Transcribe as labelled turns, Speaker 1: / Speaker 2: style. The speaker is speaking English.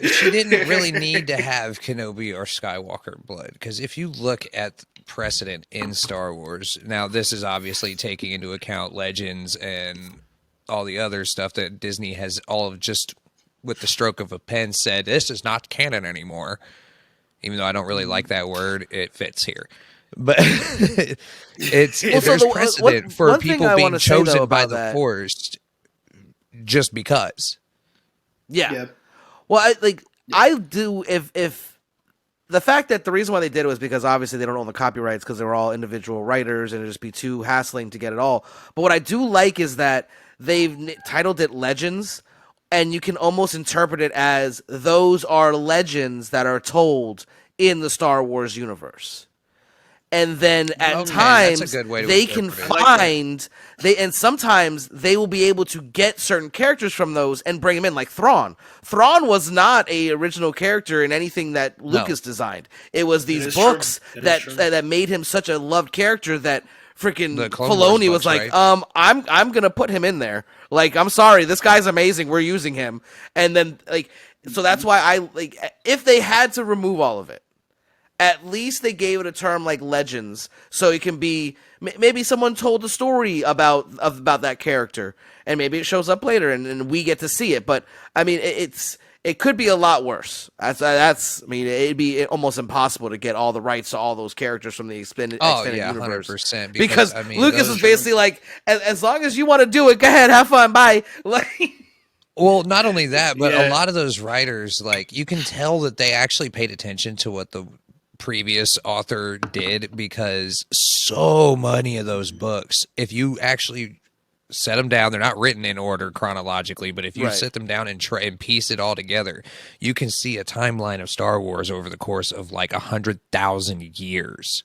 Speaker 1: she didn't really need to have Kenobi or Skywalker blood, because if you look at precedent in Star Wars, now this is obviously taking into account Legends and all the other stuff that Disney has all of just with the stroke of a pen said this is not canon anymore. Even though I don't really like that word, it fits here. But there's precedent for people being chosen by the Force just because.
Speaker 2: Yeah. Yep. Well, I do if the fact that the reason why they did it was because obviously they don't own the copyrights because they were all individual writers and it'd just be too hassling to get it all. But what I do like is that they've titled it Legends, and you can almost interpret it as those are legends that are told in the Star Wars universe. And then at times they can find and sometimes they will be able to get certain characters from those and bring them in, like Thrawn. Thrawn was not a original character in anything that Lucas designed. It was these books that made him such a loved character that freaking Filoni was like, right? I'm gonna put him in there. Like, I'm sorry, this guy's amazing. We're using him, and then so that's why I if they had to remove all of it. At least they gave it a term like Legends, so it can be maybe someone told a story about that character, and maybe it shows up later, and we get to see it. But I mean, it could be a lot worse. That's I mean, it'd be almost impossible to get all the rights to all those characters from the extended universe.
Speaker 1: 100%.
Speaker 2: Because I mean, Lucas was basically like, as long as you want to do it, go ahead, have fun, bye.
Speaker 1: Well, not only that, but a lot of those writers, you can tell that they actually paid attention to what the previous author did, because so many of those books, if you actually set them down, they're not written in order chronologically, but if you sit them down and try and piece it all together, you can see a timeline of Star Wars over the course of 100,000 years.